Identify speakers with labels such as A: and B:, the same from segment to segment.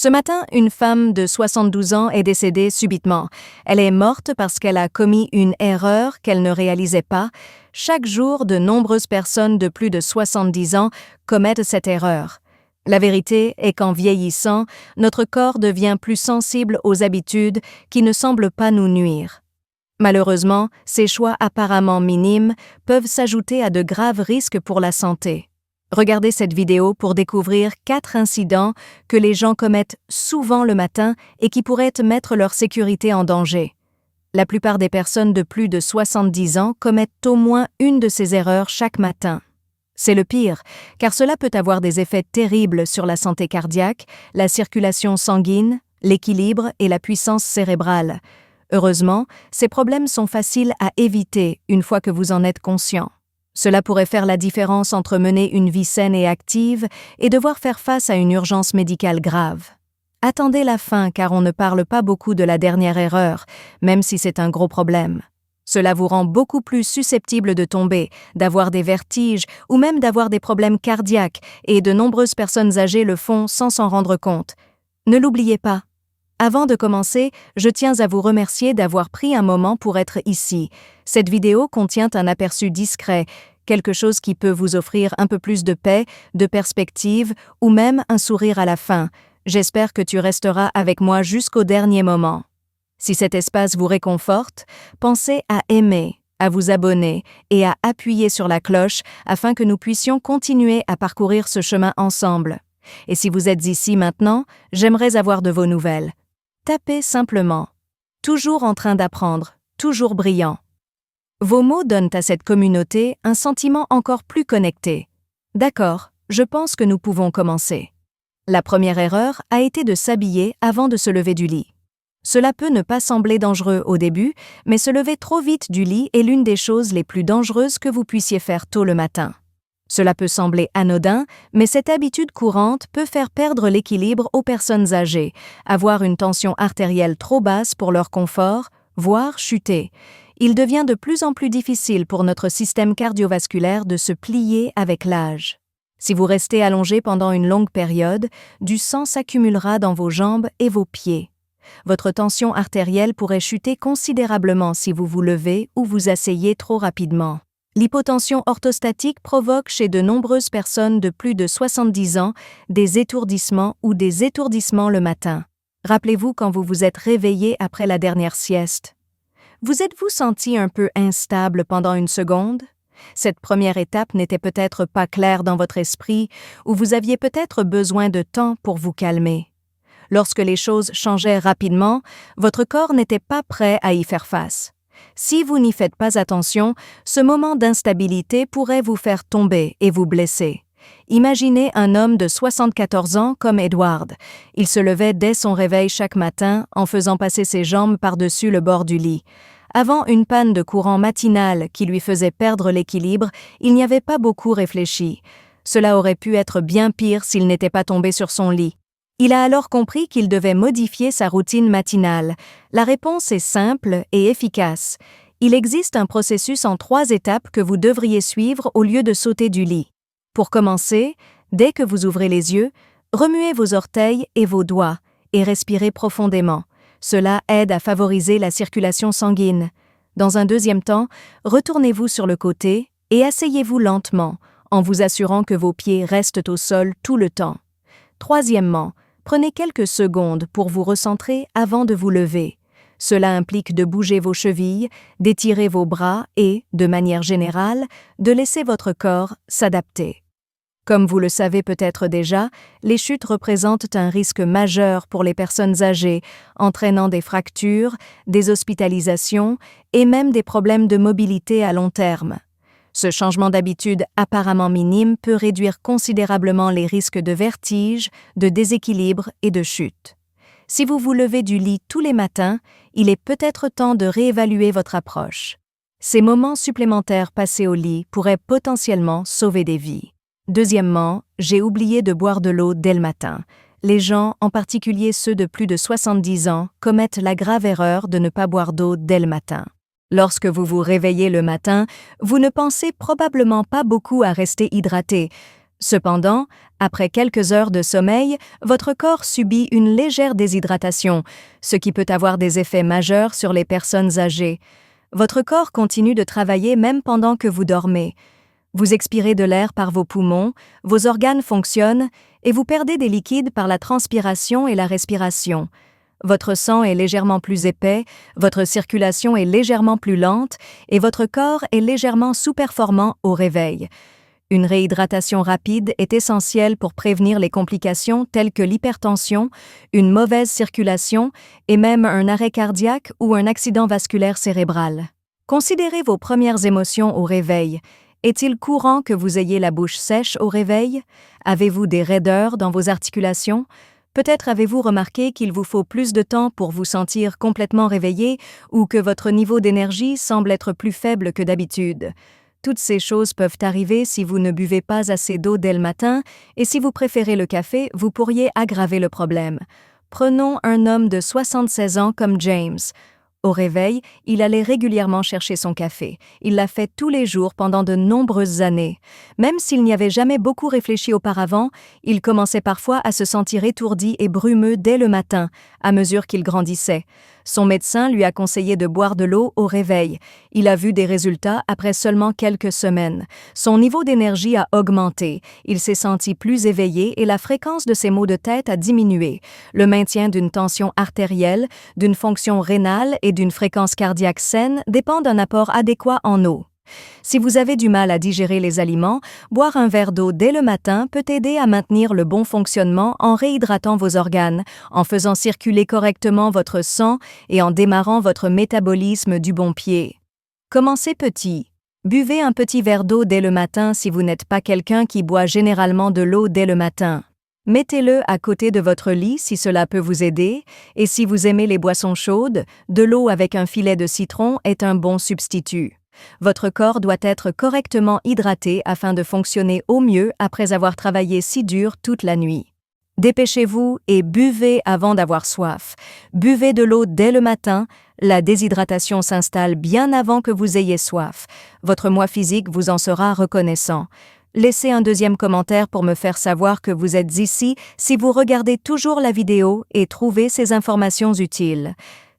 A: Ce matin, une femme de 72 ans est décédée subitement. Elle est morte parce qu'elle a commis une erreur qu'elle ne réalisait pas. Chaque jour, de nombreuses personnes de plus de 70 ans commettent cette erreur. La vérité est qu'en vieillissant, notre corps devient plus sensible aux habitudes qui ne semblent pas nous nuire. Malheureusement, ces choix apparemment minimes peuvent s'ajouter à de graves risques pour la santé. Regardez cette vidéo pour découvrir 4 incidents que les gens commettent souvent le matin et qui pourraient mettre leur sécurité en danger. La plupart des personnes de plus de 70 ans commettent au moins une de ces erreurs chaque matin. C'est le pire, car cela peut avoir des effets terribles sur la santé cardiaque, la circulation sanguine, l'équilibre et la puissance cérébrale. Heureusement, ces problèmes sont faciles à éviter une fois que vous en êtes conscient. Cela pourrait faire la différence entre mener une vie saine et active et devoir faire face à une urgence médicale grave. Attendez la fin car on ne parle pas beaucoup de la dernière erreur, même si c'est un gros problème. Cela vous rend beaucoup plus susceptible de tomber, d'avoir des vertiges ou même d'avoir des problèmes cardiaques et de nombreuses personnes âgées le font sans s'en rendre compte. Ne l'oubliez pas. Avant de commencer, je tiens à vous remercier d'avoir pris un moment pour être ici. Cette vidéo contient un aperçu discret, quelque chose qui peut vous offrir un peu plus de paix, de perspective ou même un sourire à la fin. J'espère que tu resteras avec moi jusqu'au dernier moment. Si cet espace vous réconforte, pensez à aimer, à vous abonner et à appuyer sur la cloche afin que nous puissions continuer à parcourir ce chemin ensemble. Et si vous êtes ici maintenant, j'aimerais avoir de vos nouvelles. Tapez simplement. Toujours en train d'apprendre, toujours brillant. Vos mots donnent à cette communauté un sentiment encore plus connecté. D'accord, je pense que nous pouvons commencer. La première erreur a été de s'habiller avant de se lever du lit. Cela peut ne pas sembler dangereux au début, mais se lever trop vite du lit est l'une des choses les plus dangereuses que vous puissiez faire tôt le matin. Cela peut sembler anodin, mais cette habitude courante peut faire perdre l'équilibre aux personnes âgées, avoir une tension artérielle trop basse pour leur confort, voire chuter. Il devient de plus en plus difficile pour notre système cardiovasculaire de se plier avec l'âge. Si vous restez allongé pendant une longue période, du sang s'accumulera dans vos jambes et vos pieds. Votre tension artérielle pourrait chuter considérablement si vous vous levez ou vous asseyez trop rapidement. L'hypotension orthostatique provoque chez de nombreuses personnes de plus de 70 ans des étourdissements ou des étourdissements le matin. Rappelez-vous quand vous vous êtes réveillé après la dernière sieste. Vous êtes-vous senti un peu instable pendant une seconde? Cette première étape n'était peut-être pas claire dans votre esprit ou vous aviez peut-être besoin de temps pour vous calmer. Lorsque les choses changeaient rapidement, votre corps n'était pas prêt à y faire face. Si vous n'y faites pas attention, ce moment d'instabilité pourrait vous faire tomber et vous blesser. Imaginez un homme de 74 ans comme Edward. Il se levait dès son réveil chaque matin en faisant passer ses jambes par-dessus le bord du lit. Avant une panne de courant matinale qui lui faisait perdre l'équilibre, il n'y avait pas beaucoup réfléchi. Cela aurait pu être bien pire s'il n'était pas tombé sur son lit. Il a alors compris qu'il devait modifier sa routine matinale. La réponse est simple et efficace. Il existe un processus en 3 étapes que vous devriez suivre au lieu de sauter du lit. Pour commencer, dès que vous ouvrez les yeux, remuez vos orteils et vos doigts et respirez profondément. Cela aide à favoriser la circulation sanguine. Dans un deuxième temps, retournez-vous sur le côté et asseyez-vous lentement, en vous assurant que vos pieds restent au sol tout le temps. Troisièmement, prenez quelques secondes pour vous recentrer avant de vous lever. Cela implique de bouger vos chevilles, d'étirer vos bras et, de manière générale, de laisser votre corps s'adapter. Comme vous le savez peut-être déjà, les chutes représentent un risque majeur pour les personnes âgées, entraînant des fractures, des hospitalisations et même des problèmes de mobilité à long terme. Ce changement d'habitude apparemment minime peut réduire considérablement les risques de vertige, de déséquilibre et de chute. Si vous vous levez du lit tous les matins, il est peut-être temps de réévaluer votre approche. Ces moments supplémentaires passés au lit pourraient potentiellement sauver des vies. Deuxièmement, j'ai oublié de boire de l'eau dès le matin. Les gens, en particulier ceux de plus de 70 ans, commettent la grave erreur de ne pas boire d'eau dès le matin. Lorsque vous vous réveillez le matin, vous ne pensez probablement pas beaucoup à rester hydraté. Cependant, après quelques heures de sommeil, votre corps subit une légère déshydratation, ce qui peut avoir des effets majeurs sur les personnes âgées. Votre corps continue de travailler même pendant que vous dormez. Vous expirez de l'air par vos poumons, vos organes fonctionnent et vous perdez des liquides par la transpiration et la respiration. Votre sang est légèrement plus épais, votre circulation est légèrement plus lente et votre corps est légèrement sous-performant au réveil. Une réhydratation rapide est essentielle pour prévenir les complications telles que l'hypertension, une mauvaise circulation et même un arrêt cardiaque ou un accident vasculaire cérébral. Considérez vos premières émotions au réveil. Est-il courant que vous ayez la bouche sèche au réveil? Avez-vous des raideurs dans vos articulations? Peut-être avez-vous remarqué qu'il vous faut plus de temps pour vous sentir complètement réveillé ou que votre niveau d'énergie semble être plus faible que d'habitude. Toutes ces choses peuvent arriver si vous ne buvez pas assez d'eau dès le matin et si vous préférez le café, vous pourriez aggraver le problème. Prenons un homme de 76 ans comme James. Au réveil, il allait régulièrement chercher son café. Il l'a fait tous les jours pendant de nombreuses années. Même s'il n'y avait jamais beaucoup réfléchi auparavant, il commençait parfois à se sentir étourdi et brumeux dès le matin, à mesure qu'il grandissait. Son médecin lui a conseillé de boire de l'eau au réveil. Il a vu des résultats après seulement quelques semaines. Son niveau d'énergie a augmenté, il s'est senti plus éveillé et la fréquence de ses maux de tête a diminué. Le maintien d'une tension artérielle, d'une fonction rénale et d'une fréquence cardiaque saine dépend d'un apport adéquat en eau. Si vous avez du mal à digérer les aliments, boire un verre d'eau dès le matin peut aider à maintenir le bon fonctionnement en réhydratant vos organes, en faisant circuler correctement votre sang et en démarrant votre métabolisme du bon pied. Commencez petit. Buvez un petit verre d'eau dès le matin si vous n'êtes pas quelqu'un qui boit généralement de l'eau dès le matin. Mettez-le à côté de votre lit si cela peut vous aider, et si vous aimez les boissons chaudes, de l'eau avec un filet de citron est un bon substitut. Votre corps doit être correctement hydraté afin de fonctionner au mieux après avoir travaillé si dur toute la nuit. Dépêchez-vous et buvez avant d'avoir soif. Buvez de l'eau dès le matin, la déshydratation s'installe bien avant que vous ayez soif. Votre moi physique vous en sera reconnaissant. Laissez un deuxième commentaire pour me faire savoir que vous êtes ici si vous regardez toujours la vidéo et trouvez ces informations utiles.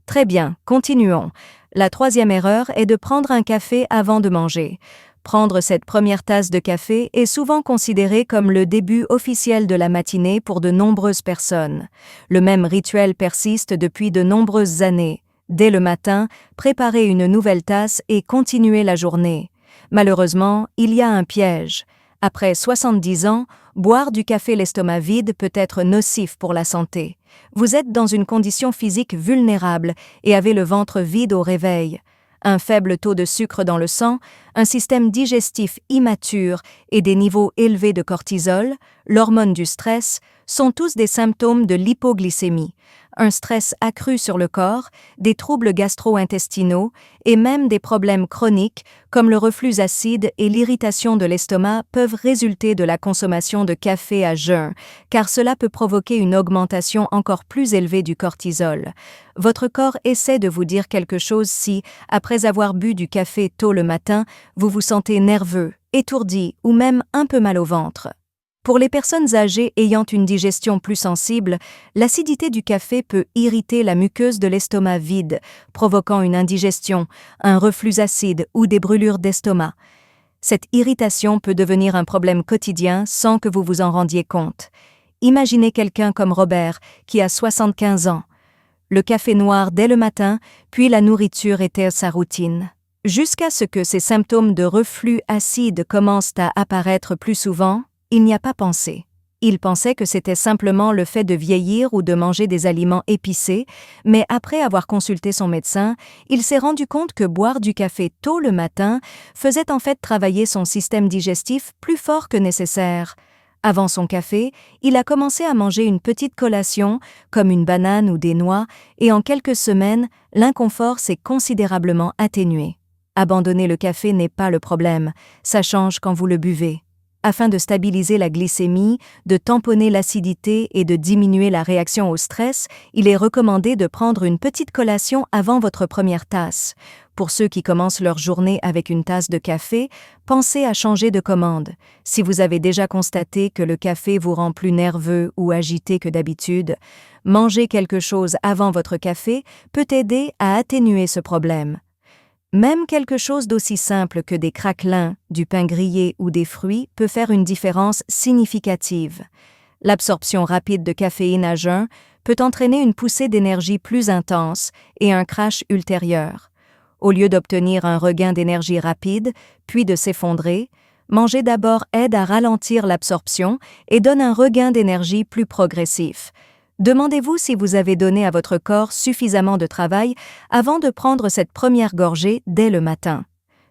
A: Très bien, continuons. La troisième erreur est de prendre un café avant de manger. Prendre cette première tasse de café est souvent considéré comme le début officiel de la matinée pour de nombreuses personnes. Le même rituel persiste depuis de nombreuses années. Dès le matin, préparez une nouvelle tasse et continuez la journée. Malheureusement, il y a un piège. Après 70 ans, boire du café l'estomac vide peut être nocif pour la santé. Vous êtes dans une condition physique vulnérable et avez le ventre vide au réveil. Un faible taux de sucre dans le sang, un système digestif immature et des niveaux élevés de cortisol, l'hormone du stress, sont tous des symptômes de l'hypoglycémie. Un stress accru sur le corps, des troubles gastro-intestinaux et même des problèmes chroniques comme le reflux acide et l'irritation de l'estomac peuvent résulter de la consommation de café à jeun, car cela peut provoquer une augmentation encore plus élevée du cortisol. Votre corps essaie de vous dire quelque chose si, après avoir bu du café tôt le matin, vous vous sentez nerveux, étourdi ou même un peu mal au ventre. Pour les personnes âgées ayant une digestion plus sensible, l'acidité du café peut irriter la muqueuse de l'estomac vide, provoquant une indigestion, un reflux acide ou des brûlures d'estomac. Cette irritation peut devenir un problème quotidien sans que vous vous en rendiez compte. Imaginez quelqu'un comme Robert, qui a 75 ans. Le café noir dès le matin, puis la nourriture était sa routine. Jusqu'à ce que ces symptômes de reflux acide commencent à apparaître plus souvent, il n'y a pas pensé. Il pensait que c'était simplement le fait de vieillir ou de manger des aliments épicés, mais après avoir consulté son médecin, il s'est rendu compte que boire du café tôt le matin faisait en fait travailler son système digestif plus fort que nécessaire. Avant son café, il a commencé à manger une petite collation, comme une banane ou des noix, et en quelques semaines, l'inconfort s'est considérablement atténué. Abandonner le café n'est pas le problème, ça change quand vous le buvez. Afin de stabiliser la glycémie, de tamponner l'acidité et de diminuer la réaction au stress, il est recommandé de prendre une petite collation avant votre première tasse. Pour ceux qui commencent leur journée avec une tasse de café, pensez à changer de commande. Si vous avez déjà constaté que le café vous rend plus nerveux ou agité que d'habitude, manger quelque chose avant votre café peut aider à atténuer ce problème. Même quelque chose d'aussi simple que des craquelins, du pain grillé ou des fruits peut faire une différence significative. L'absorption rapide de caféine à jeun peut entraîner une poussée d'énergie plus intense et un crash ultérieur. Au lieu d'obtenir un regain d'énergie rapide, puis de s'effondrer, manger d'abord aide à ralentir l'absorption et donne un regain d'énergie plus progressif. Demandez-vous si vous avez donné à votre corps suffisamment de travail avant de prendre cette première gorgée dès le matin.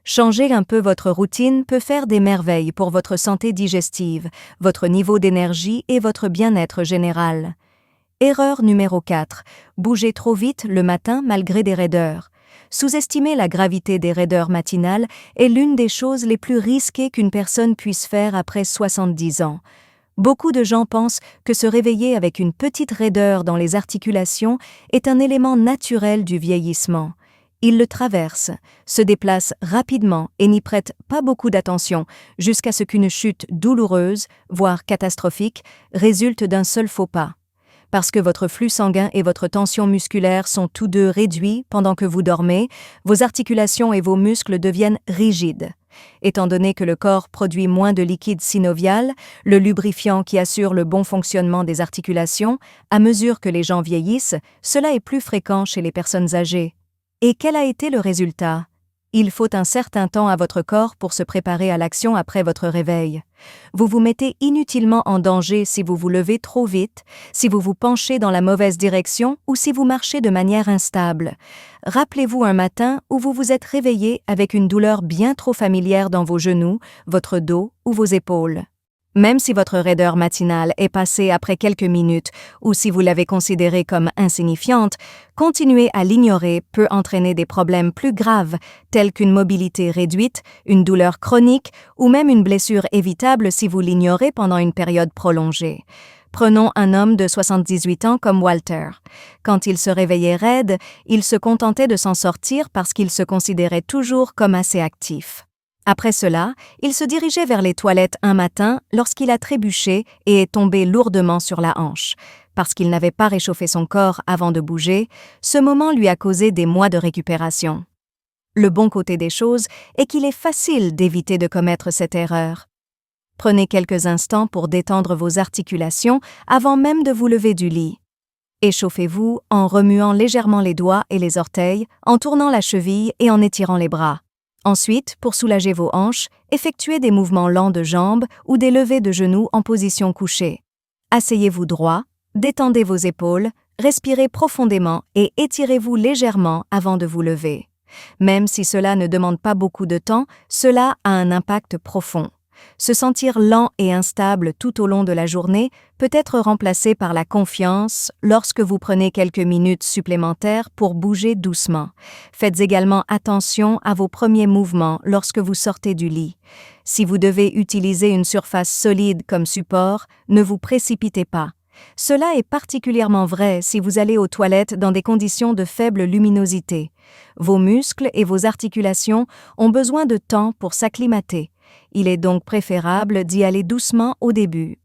A: Changer un peu votre routine peut faire des merveilles pour votre santé digestive, votre niveau d'énergie et votre bien-être général. Erreur numéro 4. Bougez trop vite le matin malgré des raideurs. Sous-estimer la gravité des raideurs matinales est l'une des choses les plus risquées qu'une personne puisse faire après 70 ans. Beaucoup de gens pensent que se réveiller avec une petite raideur dans les articulations est un élément naturel du vieillissement. Ils le traversent, se déplacent rapidement et n'y prêtent pas beaucoup d'attention jusqu'à ce qu'une chute douloureuse, voire catastrophique, résulte d'un seul faux pas. Parce que votre flux sanguin et votre tension musculaire sont tous deux réduits pendant que vous dormez, vos articulations et vos muscles deviennent rigides. Étant donné que le corps produit moins de liquide synovial, le lubrifiant qui assure le bon fonctionnement des articulations, à mesure que les gens vieillissent, cela est plus fréquent chez les personnes âgées. Et quel a été le résultat? Il faut un certain temps à votre corps pour se préparer à l'action après votre réveil. Vous vous mettez inutilement en danger si vous vous levez trop vite, si vous vous penchez dans la mauvaise direction ou si vous marchez de manière instable. Rappelez-vous un matin où vous vous êtes réveillé avec une douleur bien trop familière dans vos genoux, votre dos ou vos épaules. Même si votre raideur matinale est passée après quelques minutes ou si vous l'avez considérée comme insignifiante, continuer à l'ignorer peut entraîner des problèmes plus graves tels qu'une mobilité réduite, une douleur chronique ou même une blessure évitable si vous l'ignorez pendant une période prolongée. Prenons un homme de 78 ans comme Walter. Quand il se réveillait raide, il se contentait de s'en sortir parce qu'il se considérait toujours comme assez actif. Après cela, il se dirigeait vers les toilettes un matin lorsqu'il a trébuché et est tombé lourdement sur la hanche. Parce qu'il n'avait pas réchauffé son corps avant de bouger, ce moment lui a causé des mois de récupération. Le bon côté des choses est qu'il est facile d'éviter de commettre cette erreur. Prenez quelques instants pour détendre vos articulations avant même de vous lever du lit. Échauffez-vous en remuant légèrement les doigts et les orteils, en tournant la cheville et en étirant les bras. Ensuite, pour soulager vos hanches, effectuez des mouvements lents de jambes ou des levées de genoux en position couchée. Asseyez-vous droit, détendez vos épaules, respirez profondément et étirez-vous légèrement avant de vous lever. Même si cela ne demande pas beaucoup de temps, cela a un impact profond. Se sentir lent et instable tout au long de la journée peut être remplacé par la confiance lorsque vous prenez quelques minutes supplémentaires pour bouger doucement. Faites également attention à vos premiers mouvements lorsque vous sortez du lit. Si vous devez utiliser une surface solide comme support, ne vous précipitez pas. Cela est particulièrement vrai si vous allez aux toilettes dans des conditions de faible luminosité. Vos muscles et vos articulations ont besoin de temps pour s'acclimater. Il est donc préférable d'y aller doucement au début.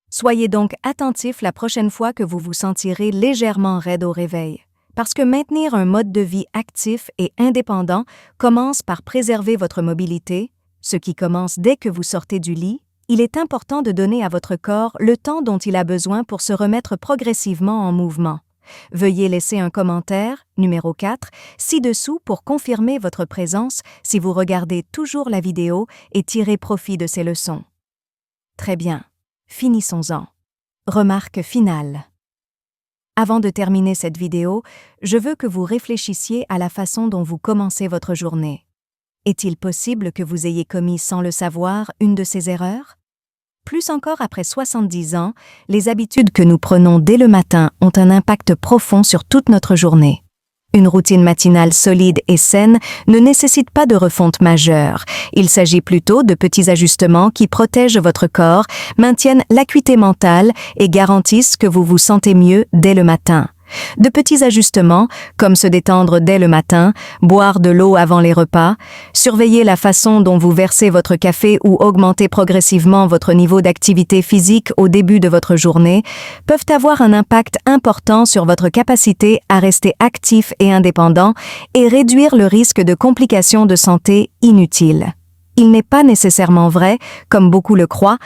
A: Soyez donc attentif la prochaine fois que vous vous sentirez légèrement raide au réveil, parce que maintenir un mode de vie actif et indépendant commence par préserver votre mobilité, ce qui commence dès que vous sortez du lit. Il est important de donner à votre corps le temps dont il a besoin pour se remettre progressivement en mouvement. Veuillez laisser un commentaire, numéro 4, ci-dessous pour confirmer votre présence si vous regardez toujours la vidéo et tirez profit de ces leçons. Très bien, finissons-en. Remarque finale. Avant de terminer cette vidéo, je veux que vous réfléchissiez à la façon dont vous commencez votre journée. Est-il possible que vous ayez commis sans le savoir une de ces erreurs? Plus encore après 70 ans, les habitudes que nous prenons dès le matin ont un impact profond sur toute notre journée. Une routine matinale solide et saine ne nécessite pas de refonte majeure. Il s'agit plutôt de petits ajustements qui protègent votre corps, maintiennent l'acuité mentale et garantissent que vous vous sentez mieux dès le matin. De petits ajustements, comme se détendre dès le matin, boire de l'eau avant les repas, surveiller la façon dont vous versez votre café ou augmenter progressivement votre niveau d'activité physique au début de votre journée, peuvent avoir un impact important sur votre capacité à rester actif et indépendant et réduire le risque de complications de santé inutiles. Il n'est pas nécessairement vrai, comme beaucoup le croient,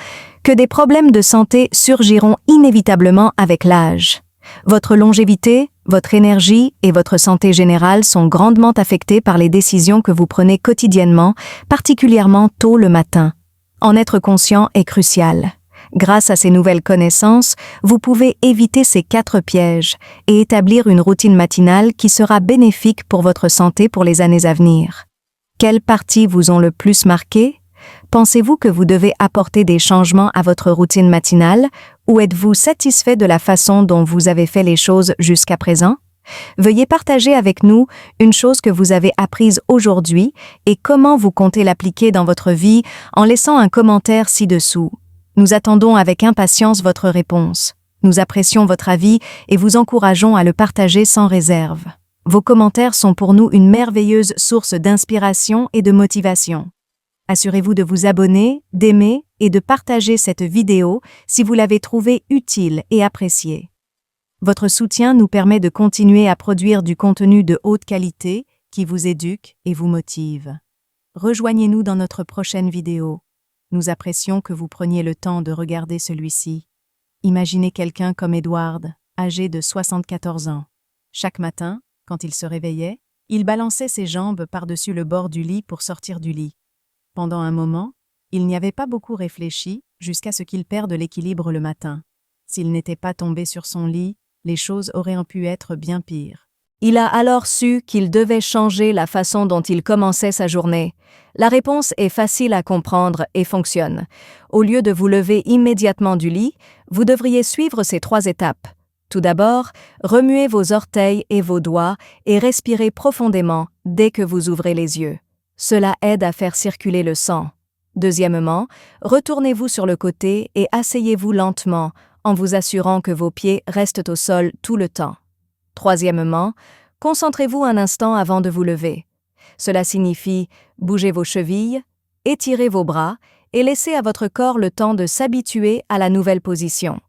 A: que des problèmes de santé surgiront inévitablement avec l'âge. Votre longévité, votre énergie et votre santé générale sont grandement affectées par les décisions que vous prenez quotidiennement, particulièrement tôt le matin. En être conscient est crucial. Grâce à ces nouvelles connaissances, vous pouvez éviter ces 4 pièges et établir une routine matinale qui sera bénéfique pour votre santé pour les années à venir. Quelles parties vous ont le plus marqué? Pensez-vous que vous devez apporter des changements à votre routine matinale ou êtes-vous satisfait de la façon dont vous avez fait les choses jusqu'à présent? Veuillez partager avec nous une chose que vous avez apprise aujourd'hui et comment vous comptez l'appliquer dans votre vie en laissant un commentaire ci-dessous. Nous attendons avec impatience votre réponse. Nous apprécions votre avis et vous encourageons à le partager sans réserve. Vos commentaires sont pour nous une merveilleuse source d'inspiration et de motivation. Assurez-vous de vous abonner, d'aimer et de partager cette vidéo si vous l'avez trouvée utile et appréciée. Votre soutien nous permet de continuer à produire du contenu de haute qualité qui vous éduque et vous motive. Rejoignez-nous dans notre prochaine vidéo. Nous apprécions que vous preniez le temps de regarder celui-ci. Imaginez quelqu'un comme Edward, âgé de 74 ans. Chaque matin, quand il se réveillait, il balançait ses jambes par-dessus le bord du lit pour sortir du lit. Pendant un moment, il n'y avait pas beaucoup réfléchi jusqu'à ce qu'il perde l'équilibre le matin. S'il n'était pas tombé sur son lit, les choses auraient pu être bien pires. Il a alors su qu'il devait changer la façon dont il commençait sa journée. La réponse est facile à comprendre et fonctionne. Au lieu de vous lever immédiatement du lit, vous devriez suivre ces 3 étapes. Tout d'abord, remuez vos orteils et vos doigts et respirez profondément dès que vous ouvrez les yeux. Cela aide à faire circuler le sang. Deuxièmement, retournez-vous sur le côté et asseyez-vous lentement en vous assurant que vos pieds restent au sol tout le temps. Troisièmement, concentrez-vous un instant avant de vous lever. Cela signifie bougez vos chevilles, étirez vos bras et laissez à votre corps le temps de s'habituer à la nouvelle position.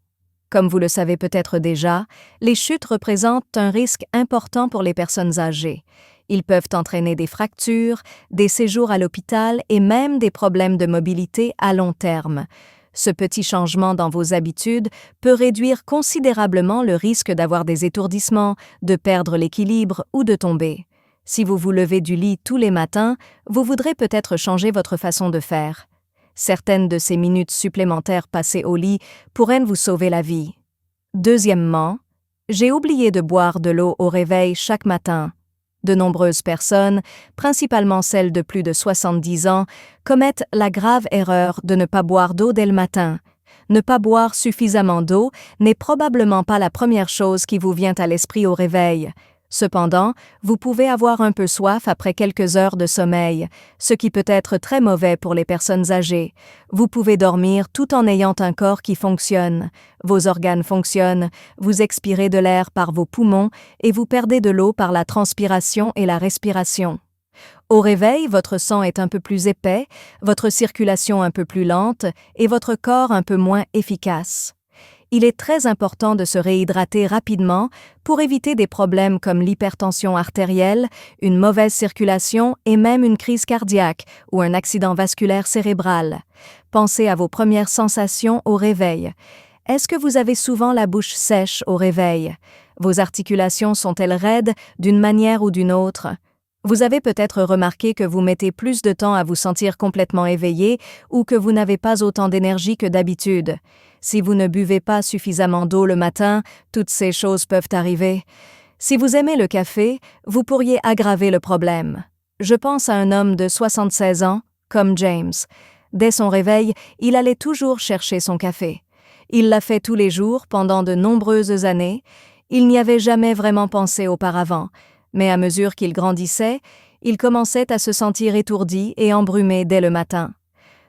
A: Comme vous le savez peut-être déjà, les chutes représentent un risque important pour les personnes âgées. Ils peuvent entraîner des fractures, des séjours à l'hôpital et même des problèmes de mobilité à long terme. Ce petit changement dans vos habitudes peut réduire considérablement le risque d'avoir des étourdissements, de perdre l'équilibre ou de tomber. Si vous vous levez du lit tous les matins, vous voudrez peut-être changer votre façon de faire. Certaines de ces minutes supplémentaires passées au lit pourraient vous sauver la vie. Deuxièmement, j'ai oublié de boire de l'eau au réveil chaque matin. De nombreuses personnes, principalement celles de plus de 70 ans, commettent la grave erreur de ne pas boire d'eau dès le matin. Ne pas boire suffisamment d'eau n'est probablement pas la première chose qui vous vient à l'esprit au réveil. Cependant, vous pouvez avoir un peu soif après quelques heures de sommeil, ce qui peut être très mauvais pour les personnes âgées. Vous pouvez dormir tout en ayant un corps qui fonctionne. Vos organes fonctionnent, vous expirez de l'air par vos poumons et vous perdez de l'eau par la transpiration et la respiration. Au réveil, votre sang est un peu plus épais, votre circulation un peu plus lente et votre corps un peu moins efficace. Il est très important de se réhydrater rapidement pour éviter des problèmes comme l'hypertension artérielle, une mauvaise circulation et même une crise cardiaque ou un accident vasculaire cérébral. Pensez à vos premières sensations au réveil. Est-ce que vous avez souvent la bouche sèche au réveil? Vos articulations sont-elles raides d'une manière ou d'une autre? Vous avez peut-être remarqué que vous mettez plus de temps à vous sentir complètement éveillé ou que vous n'avez pas autant d'énergie que d'habitude. Si vous ne buvez pas suffisamment d'eau le matin, toutes ces choses peuvent arriver. Si vous aimez le café, vous pourriez aggraver le problème. Je pense à un homme de 76 ans, comme James. Dès son réveil, il allait toujours chercher son café. Il l'a fait tous les jours pendant de nombreuses années. Il n'y avait jamais vraiment pensé auparavant. Mais à mesure qu'il grandissait, il commençait à se sentir étourdi et embrumé dès le matin.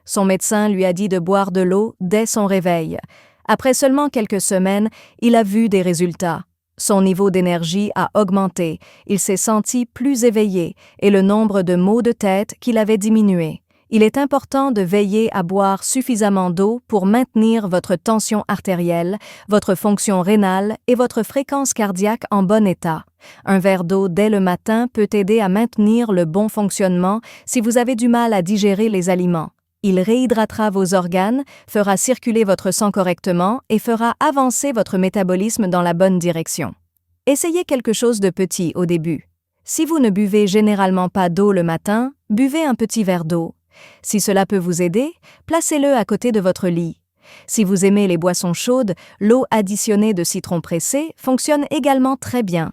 A: Son médecin lui a dit de boire de l'eau dès son réveil. Après seulement quelques semaines, il a vu des résultats. Son niveau d'énergie a augmenté, il s'est senti plus éveillé et le nombre de maux de tête qu'il avait diminué. Il est important de veiller à boire suffisamment d'eau pour maintenir votre tension artérielle, votre fonction rénale et votre fréquence cardiaque en bon état. Un verre d'eau dès le matin peut aider à maintenir le bon fonctionnement si vous avez du mal à digérer les aliments. Il réhydratera vos organes, fera circuler votre sang correctement et fera avancer votre métabolisme dans la bonne direction. Essayez quelque chose de petit au début. Si vous ne buvez généralement pas d'eau le matin, buvez un petit verre d'eau. Si cela peut vous aider, placez-le à côté de votre lit. Si vous aimez les boissons chaudes, l'eau additionnée de citron pressé fonctionne également très bien.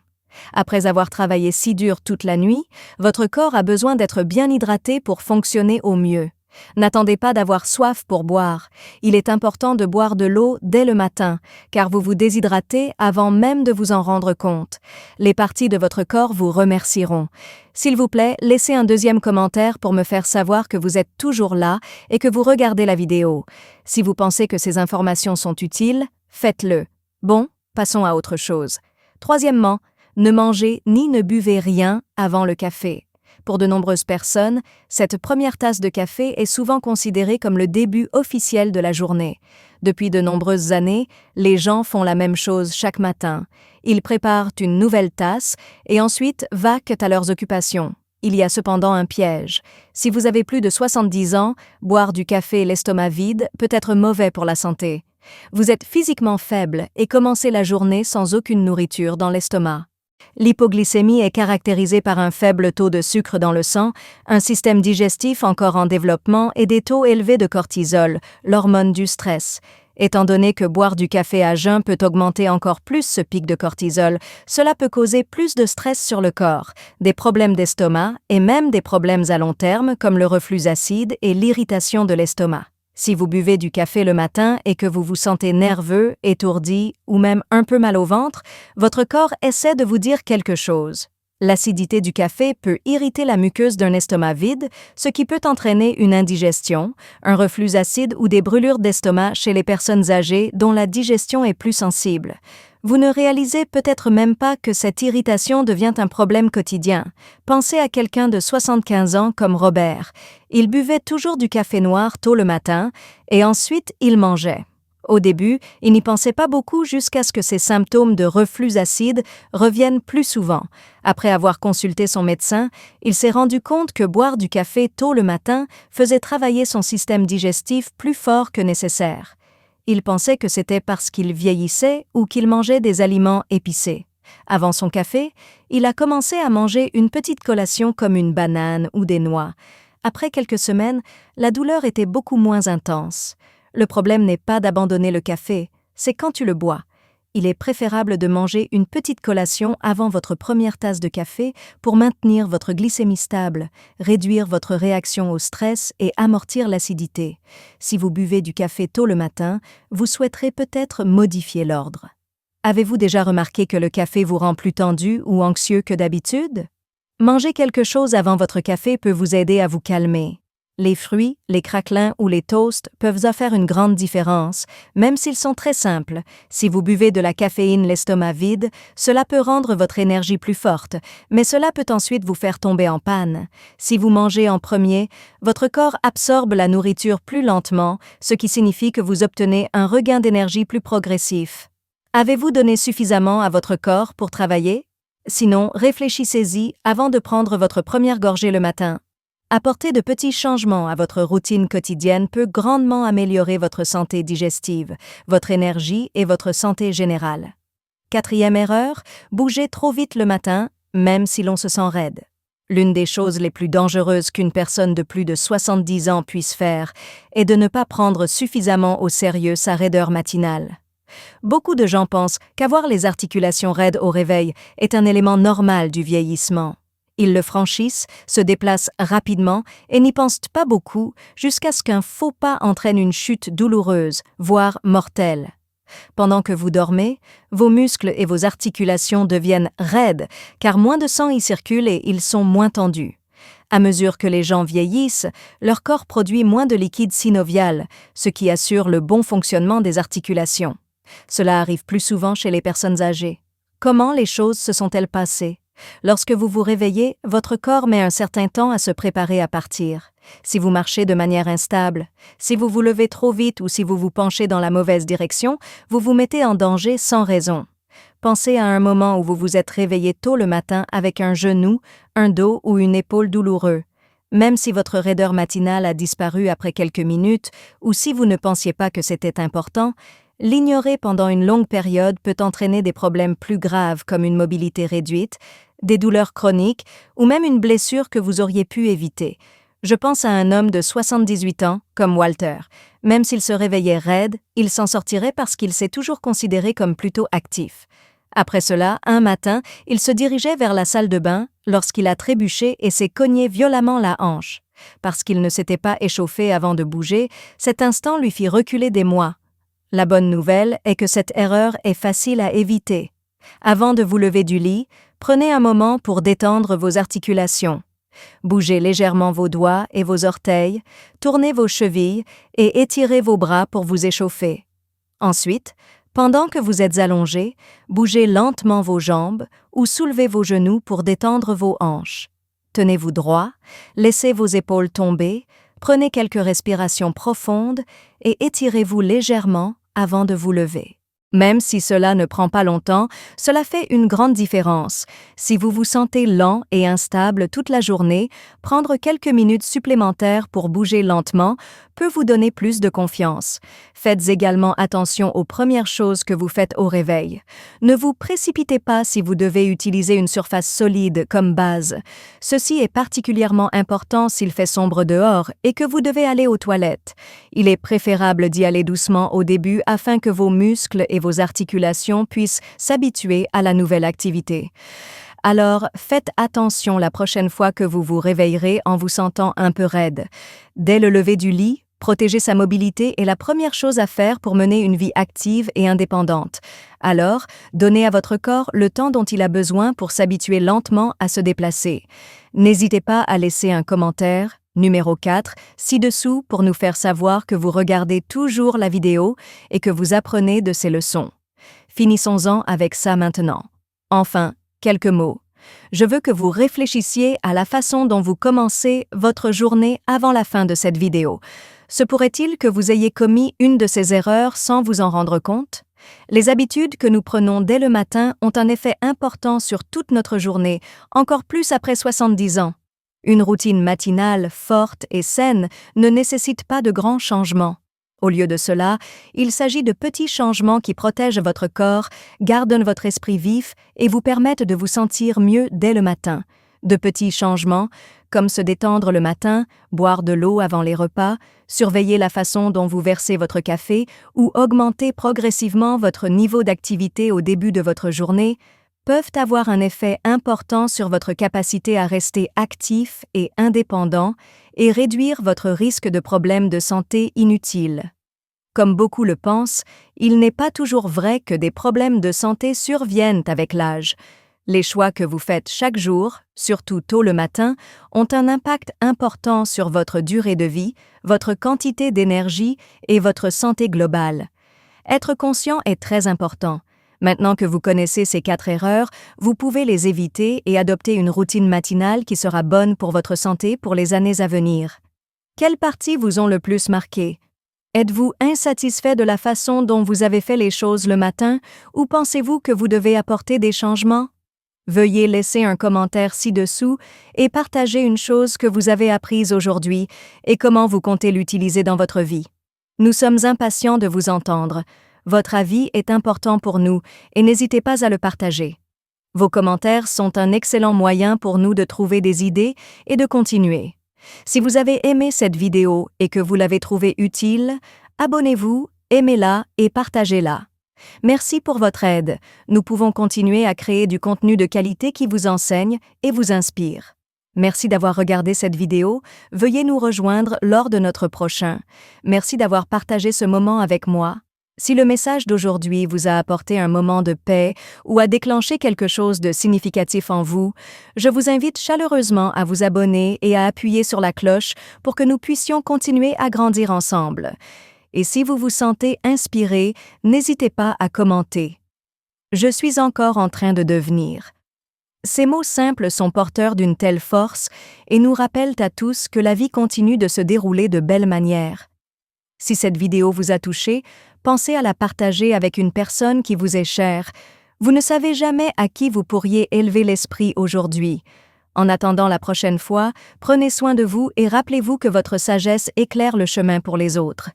A: Après avoir travaillé si dur toute la nuit, votre corps a besoin d'être bien hydraté pour fonctionner au mieux. N'attendez pas d'avoir soif pour boire. Il est important de boire de l'eau dès le matin, car vous vous déshydratez avant même de vous en rendre compte. Les parties de votre corps vous remercieront. S'il vous plaît, laissez un deuxième commentaire pour me faire savoir que vous êtes toujours là et que vous regardez la vidéo. Si vous pensez que ces informations sont utiles, faites-le. Bon, passons à autre chose. Troisièmement, ne mangez ni ne buvez rien avant le café. Pour de nombreuses personnes, cette première tasse de café est souvent considérée comme le début officiel de la journée. Depuis de nombreuses années, les gens font la même chose chaque matin. Ils préparent une nouvelle tasse et ensuite vaquent à leurs occupations. Il y a cependant un piège. Si vous avez plus de 70 ans, boire du café l'estomac vide peut être mauvais pour la santé. Vous êtes physiquement faible et commencez la journée sans aucune nourriture dans l'estomac. L'hypoglycémie est caractérisée par un faible taux de sucre dans le sang, un système digestif encore en développement et des taux élevés de cortisol, l'hormone du stress. Étant donné que boire du café à jeun peut augmenter encore plus ce pic de cortisol, cela peut causer plus de stress sur le corps, des problèmes d'estomac et même des problèmes à long terme comme le reflux acide et l'irritation de l'estomac. Si vous buvez du café le matin et que vous vous sentez nerveux, étourdi ou même un peu mal au ventre, votre corps essaie de vous dire quelque chose. L'acidité du café peut irriter la muqueuse d'un estomac vide, ce qui peut entraîner une indigestion, un reflux acide ou des brûlures d'estomac chez les personnes âgées dont la digestion est plus sensible. Vous ne réalisez peut-être même pas que cette irritation devient un problème quotidien. Pensez à quelqu'un de 75 ans comme Robert. Il buvait toujours du café noir tôt le matin et ensuite il mangeait. Au début, il n'y pensait pas beaucoup jusqu'à ce que ses symptômes de reflux acide reviennent plus souvent. Après avoir consulté son médecin, il s'est rendu compte que boire du café tôt le matin faisait travailler son système digestif plus fort que nécessaire. Il pensait que c'était parce qu'il vieillissait ou qu'il mangeait des aliments épicés. Avant son café, il a commencé à manger une petite collation comme une banane ou des noix. Après quelques semaines, la douleur était beaucoup moins intense. Le problème n'est pas d'abandonner le café, c'est quand tu le bois. Il est préférable de manger une petite collation avant votre première tasse de café pour maintenir votre glycémie stable, réduire votre réaction au stress et amortir l'acidité. Si vous buvez du café tôt le matin, vous souhaiterez peut-être modifier l'ordre. Avez-vous déjà remarqué que le café vous rend plus tendu ou anxieux que d'habitude? Manger quelque chose avant votre café peut vous aider à vous calmer. Les fruits, les craquelins ou les toasts peuvent faire une grande différence, même s'ils sont très simples. Si vous buvez de la caféine l'estomac vide, cela peut rendre votre énergie plus forte, mais cela peut ensuite vous faire tomber en panne. Si vous mangez en premier, votre corps absorbe la nourriture plus lentement, ce qui signifie que vous obtenez un regain d'énergie plus progressif. Avez-vous donné suffisamment à votre corps pour travailler? Sinon, réfléchissez-y avant de prendre votre première gorgée le matin. Apporter de petits changements à votre routine quotidienne peut grandement améliorer votre santé digestive, votre énergie et votre santé générale. Quatrième erreur, bougez trop vite le matin, même si l'on se sent raide. L'une des choses les plus dangereuses qu'une personne de plus de 70 ans puisse faire est de ne pas prendre suffisamment au sérieux sa raideur matinale. Beaucoup de gens pensent qu'avoir les articulations raides au réveil est un élément normal du vieillissement. Ils le franchissent, se déplacent rapidement et n'y pensent pas beaucoup jusqu'à ce qu'un faux pas entraîne une chute douloureuse, voire mortelle. Pendant que vous dormez, vos muscles et vos articulations deviennent raides car moins de sang y circule et ils sont moins tendus. À mesure que les gens vieillissent, leur corps produit moins de liquide synovial, ce qui assure le bon fonctionnement des articulations. Cela arrive plus souvent chez les personnes âgées. Comment les choses se sont-elles passées? Lorsque vous vous réveillez, votre corps met un certain temps à se préparer à partir. Si vous marchez de manière instable, si vous vous levez trop vite ou si vous vous penchez dans la mauvaise direction, vous vous mettez en danger sans raison. Pensez à un moment où vous vous êtes réveillé tôt le matin avec un genou, un dos ou une épaule douloureux. Même si votre raideur matinale a disparu après quelques minutes ou si vous ne pensiez pas que c'était important, l'ignorer pendant une longue période peut entraîner des problèmes plus graves comme une mobilité réduite, des douleurs chroniques ou même une blessure que vous auriez pu éviter. Je pense à un homme de 78 ans, comme Walter. Même s'il se réveillait raide, il s'en sortirait parce qu'il s'est toujours considéré comme plutôt actif. Après cela, un matin, il se dirigeait vers la salle de bain lorsqu'il a trébuché et s'est cogné violemment la hanche. Parce qu'il ne s'était pas échauffé avant de bouger, cet instant lui fit reculer des mois. La bonne nouvelle est que cette erreur est facile à éviter. Avant de vous lever du lit, prenez un moment pour détendre vos articulations. Bougez légèrement vos doigts et vos orteils, tournez vos chevilles et étirez vos bras pour vous échauffer. Ensuite, pendant que vous êtes allongé, bougez lentement vos jambes ou soulevez vos genoux pour détendre vos hanches. Tenez-vous droit, laissez vos épaules tomber, prenez quelques respirations profondes et étirez-vous légèrement avant de vous lever. Même si cela ne prend pas longtemps, cela fait une grande différence. Si vous vous sentez lent et instable toute la journée, prendre quelques minutes supplémentaires pour bouger lentement peut vous donner plus de confiance. Faites également attention aux premières choses que vous faites au réveil. Ne vous précipitez pas si vous devez utiliser une surface solide comme base. Ceci est particulièrement important s'il fait sombre dehors et que vous devez aller aux toilettes. Il est préférable d'y aller doucement au début afin que vos muscles et vos articulations puissent s'habituer à la nouvelle activité. Alors, faites attention la prochaine fois que vous vous réveillerez en vous sentant un peu raide. Dès le lever du lit, protéger sa mobilité est la première chose à faire pour mener une vie active et indépendante. Alors, donnez à votre corps le temps dont il a besoin pour s'habituer lentement à se déplacer. N'hésitez pas à laisser un commentaire, numéro 4, ci-dessous pour nous faire savoir que vous regardez toujours la vidéo et que vous apprenez de ces leçons. Finissons-en avec ça maintenant. Enfin, quelques mots. Je veux que vous réfléchissiez à la façon dont vous commencez votre journée avant la fin de cette vidéo. Se pourrait-il que vous ayez commis une de ces erreurs sans vous en rendre compte? Les habitudes que nous prenons dès le matin ont un effet important sur toute notre journée, encore plus après 70 ans. Une routine matinale forte et saine ne nécessite pas de grands changements. Au lieu de cela, il s'agit de petits changements qui protègent votre corps, gardent votre esprit vif et vous permettent de vous sentir mieux dès le matin. De petits changements, comme se détendre le matin, boire de l'eau avant les repas, surveiller la façon dont vous versez votre café ou augmenter progressivement votre niveau d'activité au début de votre journée, peuvent avoir un effet important sur votre capacité à rester actif et indépendant et réduire votre risque de problèmes de santé inutiles. Comme beaucoup le pensent, il n'est pas toujours vrai que des problèmes de santé surviennent avec l'âge. Les choix que vous faites chaque jour, surtout tôt le matin, ont un impact important sur votre durée de vie, votre quantité d'énergie et votre santé globale. Être conscient est très important. Maintenant que vous connaissez ces 4 erreurs, vous pouvez les éviter et adopter une routine matinale qui sera bonne pour votre santé pour les années à venir. Quelles parties vous ont le plus marqué? Êtes-vous insatisfait de la façon dont vous avez fait les choses le matin ou pensez-vous que vous devez apporter des changements? Veuillez laisser un commentaire ci-dessous et partager une chose que vous avez apprise aujourd'hui et comment vous comptez l'utiliser dans votre vie. Nous sommes impatients de vous entendre. Votre avis est important pour nous et n'hésitez pas à le partager. Vos commentaires sont un excellent moyen pour nous de trouver des idées et de continuer. Si vous avez aimé cette vidéo et que vous l'avez trouvée utile, abonnez-vous, aimez-la et partagez-la. Merci pour votre aide. Nous pouvons continuer à créer du contenu de qualité qui vous enseigne et vous inspire. Merci d'avoir regardé cette vidéo. Veuillez nous rejoindre lors de notre prochain. Merci d'avoir partagé ce moment avec moi. Si le message d'aujourd'hui vous a apporté un moment de paix ou a déclenché quelque chose de significatif en vous, je vous invite chaleureusement à vous abonner et à appuyer sur la cloche pour que nous puissions continuer à grandir ensemble. Et si vous vous sentez inspiré, n'hésitez pas à commenter. Je suis encore en train de devenir. Ces mots simples sont porteurs d'une telle force et nous rappellent à tous que la vie continue de se dérouler de belle manière. Si cette vidéo vous a touché, pensez à la partager avec une personne qui vous est chère. Vous ne savez jamais à qui vous pourriez élever l'esprit aujourd'hui. En attendant la prochaine fois, prenez soin de vous et rappelez-vous que votre sagesse éclaire le chemin pour les autres.